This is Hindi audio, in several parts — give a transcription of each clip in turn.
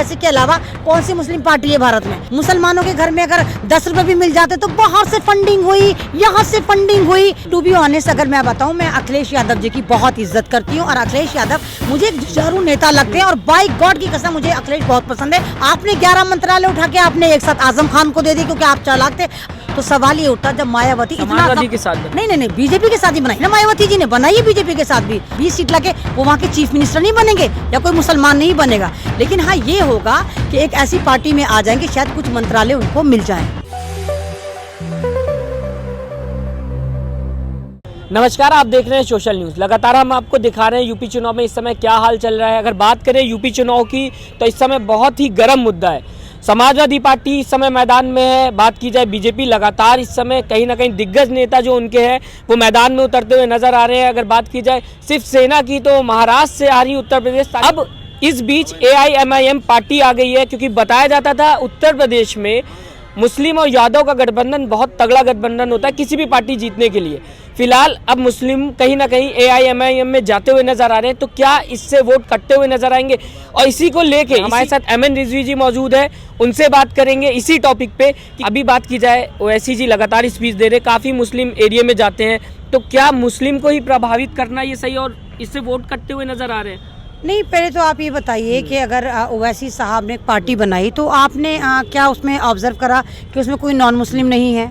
ओवैसी के अलावा कौन सी मुस्लिम पार्टी है भारत में? मुसलमानों के घर में अगर 10 रुपए भी मिल जाते तो बाहर से फंडिंग हुई, यहाँ से फंडिंग हुई। टू बी ऑनेस्ट अगर मैं बताऊं, मैं अखिलेश यादव जी की बहुत इज्जत करती हूँ और अखिलेश यादव मुझे एक जुझारू नेता लगते हैं और बाय गॉड की कसम मुझे अखिलेश बहुत पसंद है। आपने 11 मंत्रालय उठा के आपने एक साथ आजम खान को दे दी क्योंकि आप चालाक थे। तो सवाल ये उठता जब मायावती समाजवादी के साथ नहीं बीजेपी के साथ ही बनाई ना, मायावती जी ने बनाई है बीजेपी के साथ भी 20 सीट लाके। वो वहाँ के चीफ मिनिस्टर नहीं बनेंगे या कोई मुसलमान नहीं बनेगा, लेकिन हाँ ये होगा कि एक ऐसी पार्टी में आ जाएंगे शायद कुछ मंत्रालय उनको मिल जाए। नमस्कार, आप देख रहे हैं सोशल न्यूज़। लगातार हम आपको दिखा रहे हैं यूपी चुनाव में इस समय क्या हाल चल रहा है। अगर बात करें यूपी चुनाव की तो इस समय बहुत ही गर्म मुद्दा है। समाजवादी पार्टी इस समय मैदान में है। बात की जाए बीजेपी, लगातार इस समय कहीं ना कहीं दिग्गज नेता जो उनके हैं वो मैदान में उतरते हुए नजर आ रहे हैं। अगर बात की जाए सिर्फ सेना की तो महाराष्ट्र से आ रही उत्तर प्रदेश। अब इस बीच AIMIM पार्टी आ गई है, क्योंकि बताया जाता था उत्तर प्रदेश में मुस्लिम और यादव का गठबंधन बहुत तगड़ा गठबंधन होता है किसी भी पार्टी जीतने के लिए। फिलहाल अब मुस्लिम कहीं ना कहीं AIMIM में जाते हुए नजर आ रहे हैं, तो क्या इससे वोट कटते हुए नजर आएंगे? और इसी को लेके हमारे साथ MN रिजवी जी मौजूद है, उनसे बात करेंगे इसी टॉपिक पे। कि अभी बात की जाए ओवैसी जी लगातार स्पीच दे रहे, काफ़ी मुस्लिम एरिया में जाते हैं, तो क्या मुस्लिम को ही प्रभावित करना ये सही और इससे वोट कटते हुए नजर आ रहे हैं? नहीं, पहले तो आप ये बताइए कि अगर ओवैसी साहब ने एक पार्टी बनाई तो आपने क्या उसमें ऑब्जर्व करा कि उसमें कोई नॉन मुस्लिम नहीं है?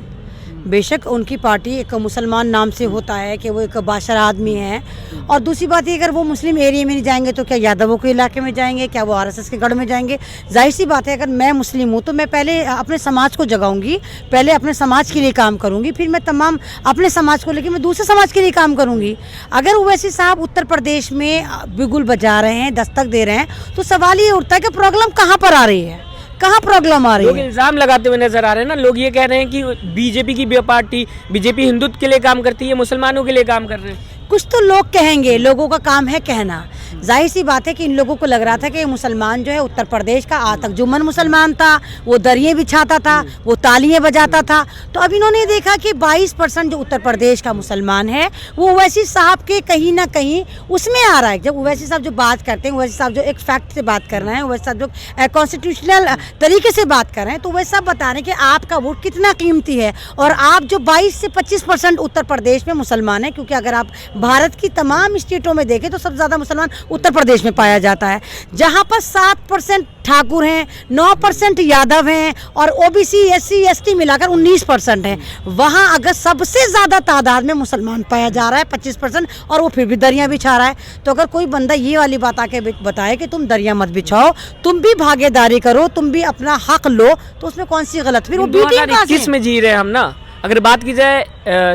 बेशक उनकी पार्टी एक मुसलमान नाम से होता है कि वो एक बाशर आदमी है, और दूसरी बात ये अगर वो मुस्लिम एरिया में नहीं जाएंगे तो क्या यादवों के इलाके में जाएंगे, क्या वो RSS के गढ़ में जाएंगे? जाहिर सी बात है अगर मैं मुस्लिम हूँ तो मैं पहले अपने समाज को जगाऊंगी, पहले अपने समाज के लिए काम करूँगी, फिर मैं तमाम अपने समाज को लेकर मैं दूसरे समाज के लिए काम करूँगी। अगर ओवैसी साहब उत्तर प्रदेश में बिगुल बजा रहे हैं, दस्तक दे रहे हैं, तो सवाल ये उठता है कि प्रॉब्लम कहाँ पर आ रही है, कहाँ प्रॉब्लम आ रही है? लोग इल्जाम लगाते हुए नजर आ रहे हैं ना। लोग ये कह रहे हैं कि बीजेपी की पार्टी बीजेपी हिंदुत्व के लिए काम करती है, मुसलमानों के लिए काम कर रहे हैं। कुछ तो लोग कहेंगे, लोगों का काम है कहना। जाहिर सी बात है कि इन लोगों को लग रहा था कि मुसलमान जो है उत्तर प्रदेश का आज तक जुम्मन मुसलमान था, वो दरिये बिछाता था, वो तालियां बजाता था। तो अब इन्होंने देखा कि 22% जो उत्तर प्रदेश का मुसलमान है वो ओवैसी साहब के कहीं ना कहीं उसमें आ रहा है। जब ओवैसी साहब जो बात करते हैं, ओवैसी साहब जो एक फैक्ट से बात कर रहे हैं, ओवैसी साहब जो कॉन्स्टिट्यूशनल तरीके से बात कर रहे हैं, तो वैसा बता रहे हैं कि आपका वोट कितना कीमती है। और आप जो 22 से 25% उत्तर प्रदेश में मुसलमान है, क्योंकि अगर आप भारत की तमाम स्टेटों में देखें तो सबसे ज़्यादा मुसलमान उत्तर प्रदेश में पाया जाता है, जहां पर 7% ठाकुर हैं, 9% यादव हैं और OBC SC ST मिलाकर 19% हैं। वहां अगर सबसे ज़्यादा तादाद में मुसलमान पाया जा रहा है 25%, और वो फिर भी दरिया बिछा रहा है। तो अगर कोई बंदा ये वाली बात आके बताए कि तुम दरिया मत बिछाओ, तुम भी भागीदारी करो, तुम भी अपना हक लो, तो उसमें कौन सी गलत? फिर वो 2021 में जी रहे हैं हम ना। अगर बात की जाए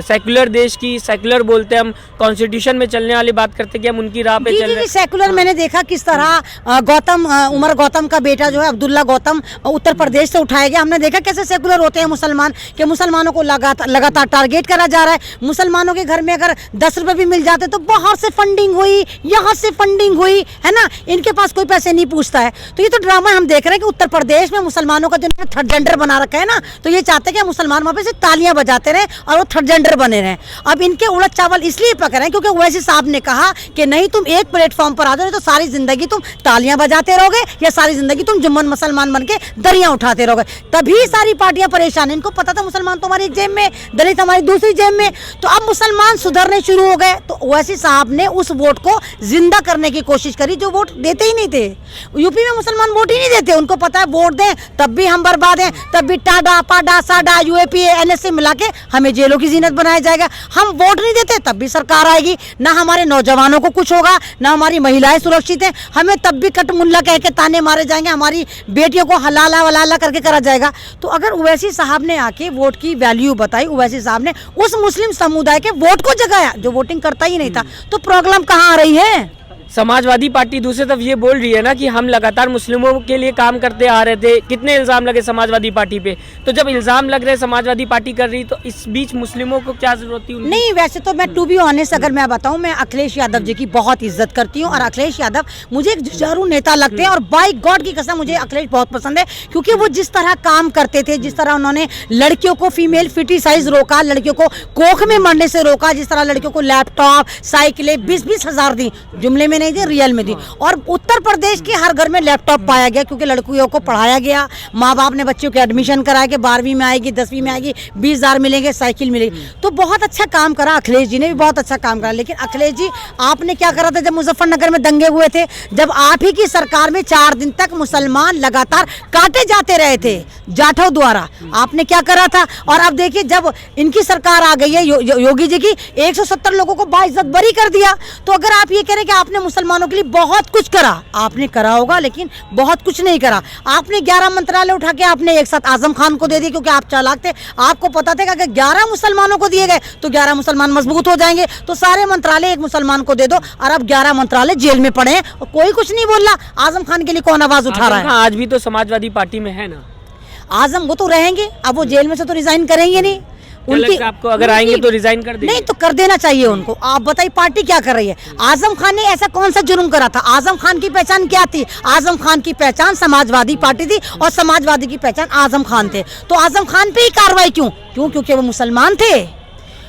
सेकुलर देश की, सेकुलर बोलते हैं हम, कॉन्स्टिट्यूशन में चलने वाली बात करते हैं कि हम उनकी राह पे चल रहे हैं। सेकुलर मैंने देखा किस तरह उमर गौतम का बेटा जो है अब्दुल्ला गौतम उत्तर प्रदेश से उठाया गया। हमने देखा कैसे सेकुलर होते हैं मुसलमान, कि मुसलमानों को लगातार टारगेट करा जा रहा है। मुसलमानों के घर में अगर 10 रुपए भी मिल जाते तो बाहर से फंडिंग हुई, यहाँ से फंडिंग हुई, है ना, इनके पास कोई पैसे नहीं पूछता है। तो ये तो ड्रामा हम देख रहे हैं कि उत्तर प्रदेश में मुसलमानों का जो थर्ड जेंडर बना रखा है ना, तो ये चाहते हैं कि मुसलमान वहाँ पे से तालियां बजाते रहे और वो थर्ड जेंडर बने रहे। अब इनके उड़द चावल इसलिए पक रहे हैं क्योंकि ओवैसी साहब ने कहा कि नहीं तुम एक प्लेटफॉर्म पर आ जाओ, तो सारी जिंदगी तुम तालियां बजाते रहोगे या सारी जिंदगी तुम जुम्मन मुसलमान बन के दरिया उठाते रहोगे। तभी सारी पार्टियां परेशान हैं। इनको पता था मुसलमान तो हमारी एक जेब में, दलित हमारी दूसरी जेब में। तो अब मुसलमान सुधरने शुरू हो गए, तो ओवैसी साहब ने उस वोट को जिंदा करने की कोशिश करी जो वोट देते ही नहीं थे। यूपी में मुसलमान वोट ही नहीं देते, उनको पता है वोट दें तब भी हम बर्बाद हैं, तब भी टाडा पाडा साडा UAPA NSA मिला के हमें जेलों की जीनत बनाया जाएगा। हम वोट नहीं देते तब भी सरकार आएगी, ना हमारे नौजवानों को कुछ होगा, ना हमारी महिलाएं सुरक्षित हैं, हमें तब भी कट मुल्ला कह के ताने मारे जाएंगे, हमारी बेटियों को हलाला वलाला करके करा जाएगा। तो अगर ओवैसी साहब ने आके वोट की वैल्यू बताई, ओवैसी साहब ने उस मुस्लिम समुदाय के वोट को जगाया जो वोटिंग करता ही नहीं था, तो प्रॉब्लम कहाँ आ रही है? समाजवादी पार्टी दूसरी तरफ ये बोल रही है ना कि हम लगातार मुस्लिमों के लिए काम करते आ रहे थे। कितने इल्ज़ाम लगे समाजवादी पार्टी पे, तो जब इल्ज़ाम लग रहे समाजवादी पार्टी कर रही, तो इस बीच मुस्लिमों को क्या जरूरत थी? नहीं, वैसे तो मैं टू बी ऑनेस्ट अगर मैं बताऊं, मैं अखिलेश यादव जी की बहुत इज्जत करती हूं और अखिलेश यादव मुझे एक जुझारू नेता लगते हैं और बाय गॉड की कसम मुझे अखिलेश बहुत पसंद है, क्योंकि वो जिस तरह काम करते थे, जिस तरह उन्होंने लड़कियों को फीमेल फिटिसाइज रोका, लड़कियों को कोख में मरने से रोका, जिस तरह लड़कियों को लैपटॉप साइकिलें 20-20 हज़ार दी, जुमले में में नहीं दी, रियल में दी। और उत्तर प्रदेश के हर घर में लैपटॉप पाया गया क्योंकि लड़कियों को पढ़ाया गया, माँ बाप ने बच्चों के एडमिशन कराया कि 12वीं में आएगी, 10वीं में आएगी, 20,000 मिलेंगे, साइकिल मिलेगी। तो बहुत अच्छा काम करा अखिलेश जी ने, भी बहुत अच्छा काम करा। लेकिन अखिलेश जी आपने क्या करा था जब मुजफ्फरनगर में दंगे हुए थे, जब आप ही की सरकार में 4 दिन तक मुसलमान लगातार काटे जाते रहे थे जाठव द्वारा, आपने क्या करा था? और अब देखिए जब इनकी सरकार आ गई है योगी जी की, 170 लोगों को बाइज्जत बरी कर दिया। तो अगर आप ये कह रहे हैं कि आपने मुसलमानों के लिए बहुत कुछ करा, आपने करा होगा लेकिन बहुत कुछ नहीं करा। आपने 11 मंत्रालय उठा के आपने एक साथ आजम खान को दे दिए क्योंकि आप चालाक थे। आपको पता था कि अगर 11 मुसलमानों को दिए गए तो 11 मुसलमान मजबूत हो जाएंगे, तो सारे मंत्रालय एक मुसलमान को दे दो। और अब 11 मंत्रालय जेल में पड़े हैं और कोई कुछ नहीं बोल रहा। आजम खान के लिए कौन आवाज उठा रहा है? आज भी तो समाजवादी पार्टी में है ना आजम, वो तो रहेंगे, अब वो जेल में से तो रिजाइन करेंगे नहीं। उनकी आपको अगर आएंगे तो रिजाइन कर देंगे? नहीं तो कर देना चाहिए उनको। आप बताइए पार्टी क्या कर रही है? आजम खान ने ऐसा कौन सा जुर्म करा था? आजम खान की पहचान क्या थी? आजम खान की पहचान समाजवादी पार्टी थी और समाजवादी की पहचान आजम खान थे। तो आजम खान पे ही कार्रवाई क्यों? क्योंकि वो मुसलमान थे,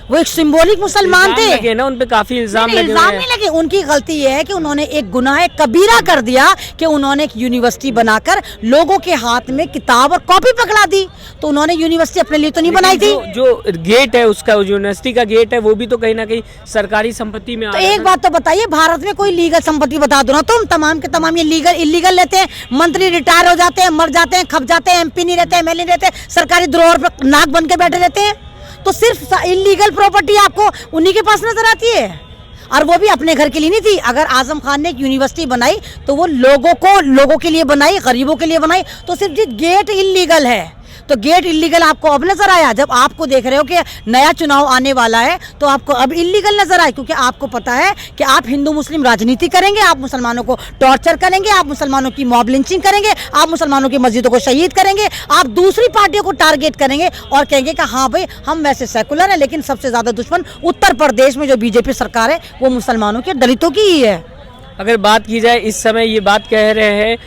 वो एक सिंबॉलिक मुसलमान थे। लगे ना उन पे काफी इल्जाम लगे। इल्जाम नहीं लगे, उनकी गलती ये है कि उन्होंने एक गुनाह कबीरा कर दिया कि उन्होंने एक यूनिवर्सिटी बनाकर लोगों के हाथ में किताब और कॉपी पकड़ा दी। तो उन्होंने यूनिवर्सिटी अपने लिए तो नहीं बनाई थी। जो गेट है उसका, यूनिवर्सिटी का गेट है, वो भी तो कहीं ना कहीं सरकारी संपत्ति में तो एक बात तो बताइए, भारत में कोई लीगल संपत्ति बता दो ना तुम। तमाम के तमाम ये लीगल इलीगल लेते हैं, मंत्री रिटायर हो जाते हैं, मर जाते हैं, खप जाते हैं, MP नहीं रहते, MLA नहीं रहते, सरकारी धरोहर पर नाक बन के बैठे रहते हैं। तो सिर्फ इलीगल प्रॉपर्टी आपको उन्हीं के पास नजर आती है, और वो भी अपने घर के लिए नहीं थी। अगर आजम खान ने एक यूनिवर्सिटी बनाई तो वो लोगों के लिए बनाई, गरीबों के लिए बनाई। तो सिर्फ गेट इलीगल है, तो गेट इलीगल आपको अब नजर आया जब आपको देख रहे हो कि नया चुनाव आने वाला है, तो आपको अब इलीगल नजर आए क्योंकि आपको पता है कि आप हिंदू मुस्लिम राजनीति करेंगे, आप मुसलमानों को टॉर्चर करेंगे, आप मुसलमानों की मॉब लिंचिंग करेंगे, आप मुसलमानों की मस्जिदों को शहीद करेंगे, आप दूसरी पार्टियों को टारगेट करेंगे और कहेंगे कि हाँ भाई हम वैसे सेकुलर हैं, लेकिन सबसे ज्यादा दुश्मन उत्तर प्रदेश में जो BJP सरकार है वो मुसलमानों के, दलितों की ही है। अगर बात की जाए, इस समय ये बात कह रहे हैं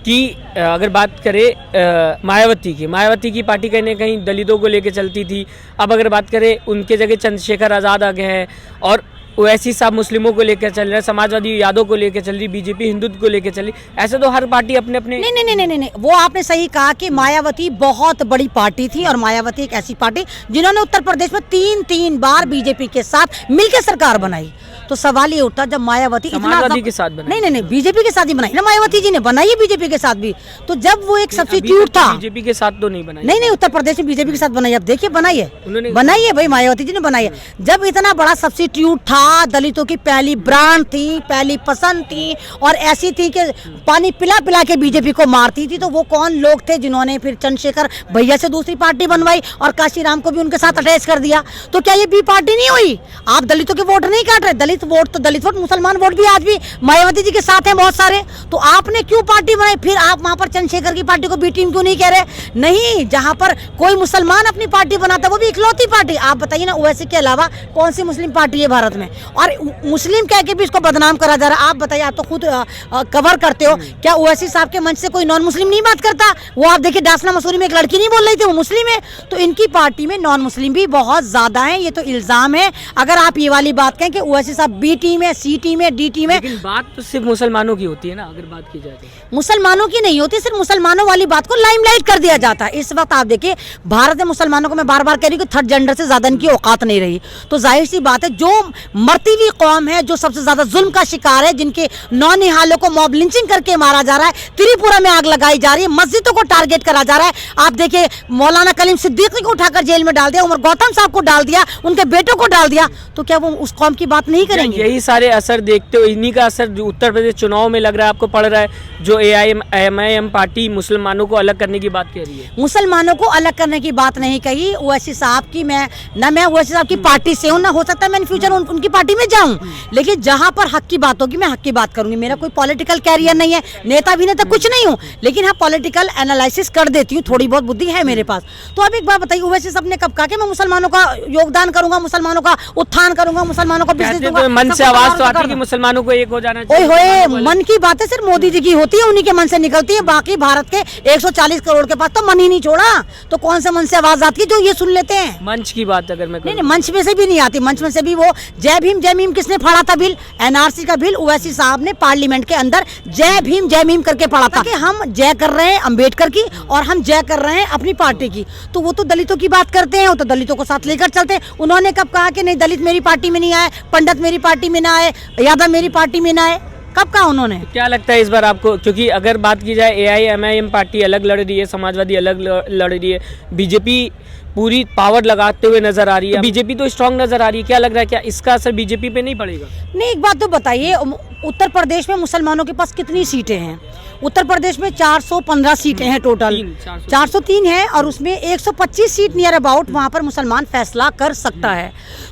कि अगर बात करें मायावती की पार्टी कहीं ना कहीं दलितों को लेकर चलती थी। अब अगर बात करें उनके जगह चंद्रशेखर आज़ाद आ गए हैं और ओवैसी साहब मुस्लिमों को लेकर चल रहे हैं, समाजवादी यादव को लेकर चल रही, BJP हिंदुत्व को लेकर चल रही। ऐसे तो हर पार्टी अपने अपने नहीं, वो आपने सही कहा कि मायावती बहुत बड़ी पार्टी थी और मायावती एक ऐसी पार्टी जिन्होंने उत्तर प्रदेश में 3 बार BJP के साथ मिलकर सरकार बनाई। तो सवाल ये उठता जब मायावती समाजवादी के साथ बनाई, नहीं BJP के साथ ही बनाई ना, मायावती जी ने बनाई है BJP के साथ भी। तो जब वो एक सब्स्टिट्यूट था, BJP के साथ तो नहीं बनाई। नहीं उत्तर प्रदेश में BJP के साथ बनाई। अब देखिए बनाई है भाई, मायावती जी ने बनाई है। जब इतना बड़ा सब्स्टिट्यूट था, दलितों की पहली ब्रांड थी, पहली पसंद थी और ऐसी थी कि पानी पिला पिला के BJP को मारती थी। तो वो कौन लोग थे जिन्होंने फिर चंद्रशेखर भैया से दूसरी पार्टी बनवाई और काशीराम को भी उनके साथ अटैच कर दिया? तो क्या ये B पार्टी नहीं हुई? आप दलितों के वोट नहीं काट रहे, दलित वोट, मुसलमान वोट भी आज भी मायावती जी के साथ हैं बहुत सारे। तो आपने क्यों पार्टी बनाई? फिर आप वहां पर चंद्रशेखर की पार्टी को B टीम क्यों नहीं कह रहे? नहीं, जहां पर कोई मुसलमान अपनी पार्टी बनाता है वो भी इकलौती पार्टी। आप बताइए ना, ओवैसी के अलावा कौन सी मुस्लिम पार्टी है भारत में? और मुस्लिम कह के भी इसको बदनाम करा जा रहा है। आप बताइए, आप तो खुद कवर करते हो, क्या ओवैसी साहब के मंच से कोई नॉन मुस्लिम नहीं बात करता? वो आप देखिए डासना मसूरी में एक लड़की नहीं बोल रही थी, वो मुस्लिम है। तो इनकी पार्टी में नॉन मुस्लिम भी बहुत ज्यादा है, ये तो इल्जाम है। अगर आप ये वाली बात कहें कि ओवैसी साहब B टीम है, C टीम है, D टीम है, लेकिन बात तो सिर्फ मुसलमानों की होती है ना। अगर बात की जाए तो मुसलमानों की नहीं होती, सिर्फ मुसलमानों वाली बात को लाइमलाइट कर दिया जाता है। इस वक्त आप देखिए भारत में मुसलमानों को मैं बार बार कह रही हूँ कि 3rd जेंडर से ज्यादा इनकी औकात नहीं रही। तो जाहिर सी बात है, जो मरती हुई कौम है, जो सबसे ज्यादा जुल्म का शिकार है, जिनके नौनिहालों को मॉब लिंचिंग करके मारा जा रहा है, त्रिपुरा में आग लगाई जा रही है, मस्जिदों को टारगेट करा जा रहा है। आप देखिए मौलाना कलीम सिद्दीकी को उठाकर जेल में डाल दिया, उमर गौतम साहब को डाल दिया, उनके बेटों को डाल दिया। तो क्या वो उस कौम की बात नहीं करेंगे? यही सारे असर देखते हो, इन्हीं का असर जो उत्तर प्रदेश चुनाव में लग रहा है आपको पड़ रहा है, जो AIM पार्टी मुसलमानों को अलग करने की बात कह रही है। मुसलमानों को अलग करने की बात नहीं कही ओवैसी साहब की। मैं ओवैसी साहब की पार्टी से हूँ ना, हो सकता है मैं इन फ्यूचर उनकी पार्टी में जाऊं, लेकिन जहां पर हक की बात होगी मैं हक की बात करूंगी। मेरा कोई पॉलिटिकल कैरियर नहीं है, नेता भी नहीं, तो कुछ नहीं हूँ, लेकिन हाँ पॉलिटिकल एनालिसिस कर देती हूँ, थोड़ी बहुत बुद्धि है मेरे पास। तो अब एक बात बताइए, ओवैसी साहब ने कब कहा कि मैं मुसलमानों का योगदान करूंगा, मुसलमानों का उत्थान करूंगा, मुसलमानों को बिजनेस दूंगा? मन से आवाज तो आती है कि मुसलमानों को एक हो जाना चाहिए। ओए मन की बातें सिर्फ मोदी जी की होती है, उन्हीं के मन से निकलती है। बाकी भारत के 140 करोड़ के पास तो मन ही नहीं छोड़ा, तो कौन से मन से आवाज आती है जो ये सुन लेते हैं? मंच की बात अगर मैं नहीं, मंच में से भी नहीं आती। मंच में से भी वो जय जय भीम किसने फाड़ा था बिल? एनआरसी का बिल ओवैसी साहब ने पार्लियामेंट के अंदर जय भीम करके पढ़ा था कि हम जय कर रहे हैं अंबेडकर की और हम जय कर रहे हैं अपनी पार्टी की। तो वो तो दलितों की बात करते हैं, वो तो दलितों को साथ लेकर चलते हैं। उन्होंने कब कहा कि नहीं दलित मेरी पार्टी में नहीं आए, पंडित मेरी पार्टी में ना आए, यादव मेरी पार्टी में ना आए? कब कहा उन्होंने? क्या लगता है इस बार आपको, क्योंकि अगर बात की जाए AIMIM पार्टी अलग लड़ रही है, समाजवादी अलग लड़ रही है, बीजेपी पूरी पावर लगाते हुए नजर आ रही है, बीजेपी तो स्ट्रांग नजर आ रही है, क्या लग रहा है क्या इसका असर बीजेपी पे नहीं पड़ेगा? नहीं, एक बात तो बताइए, उत्तर प्रदेश में मुसलमानों के पास कितनी सीटें हैं? उत्तर प्रदेश में 415 सीटें हैं टोटल, 403 है और उसमें 125 सीट नियर अबाउट वहाँ पर मुसलमान फैसला कर सकता है।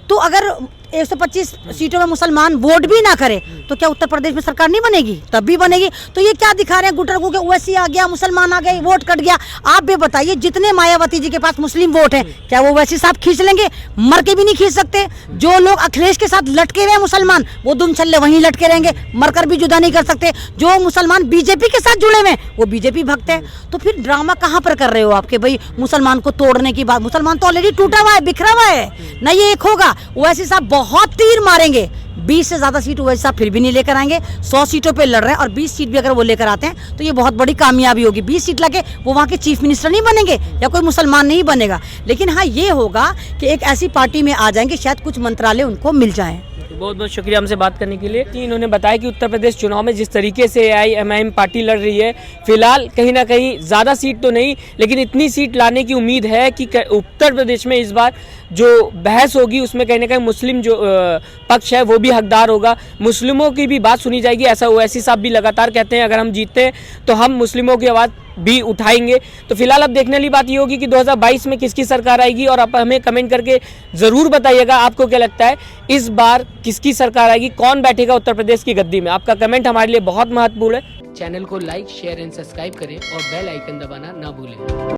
तो अगर 125 सीटों में मुसलमान वोट भी ना करे तो क्या उत्तर प्रदेश में सरकार नहीं बनेगी? तब भी बनेगी। तो ये क्या दिखा रहे हैं गुटरगू के ओवैसी आ गया, मुसलमान आ गए, वोट कट गया। आप भी बताइए, जितने मायावती जी के पास मुस्लिम वोट है क्या वो ओवैसी साहब खींच लेंगे? मर के भी नहीं खींच सकते। जो लोग अखिलेश के साथ लटके रहे मुसलमान, वो दुम छल्ले वहीं लटके रहेंगे, मरकर भी जुदा नहीं कर सकते। जो मुसलमान बीजेपी के साथ जुड़े हुए वो बीजेपी भक्त है। तो फिर ड्रामा कहाँ पर कर रहे हो आपके भाई मुसलमान को तोड़ने की बात? मुसलमान तो ऑलरेडी टूटा हुआ है, बिखरा हुआ है, न ये एक होगा। ओवैसी साहब बहुत तीर मारेंगे, 20 से ज्यादा सीट ओवैसी साहब फिर भी नहीं लेकर आएंगे। 100 सीटों पे लड़ रहे हैं और 20 सीट भी अगर वो लेकर आते हैं तो ये बहुत बड़ी कामयाबी होगी। 20 सीट लाके वो वहाँ के चीफ मिनिस्टर नहीं बनेंगे या कोई मुसलमान नहीं बनेगा, लेकिन हाँ ये होगा कि एक ऐसी पार्टी में आ जाएंगे, शायद कुछ मंत्रालय उनको मिल जाएं। बहुत बहुत शुक्रिया हमसे बात करने के लिए। इन्होंने बताया कि उत्तर प्रदेश चुनाव में जिस तरीके से AIMIM पार्टी लड़ रही है, फिलहाल कहीं ना कहीं ज़्यादा सीट तो नहीं, लेकिन इतनी सीट लाने की उम्मीद है कि उत्तर प्रदेश में इस बार जो बहस होगी उसमें कहीं ना कहीं मुस्लिम जो पक्ष है वो भी हकदार होगा, मुस्लिमों की भी बात सुनी जाएगी। ऐसा ओवैसी साहब भी लगातार कहते हैं अगर हम जीतते हैं तो हम मुस्लिमों की आवाज़ भी उठाएंगे। तो फिलहाल अब देखने वाली बात ये होगी कि 2022 में किसकी सरकार आएगी, और आप हमें कमेंट करके ज़रूर बताइएगा आपको क्या लगता है इस बार किसकी सरकार आएगी, कौन बैठेगा उत्तर प्रदेश की गद्दी में। आपका कमेंट हमारे लिए बहुत महत्वपूर्ण है। चैनल को लाइक, शेयर एंड सब्सक्राइब करें और बेल आइकन दबाना ना भूलें।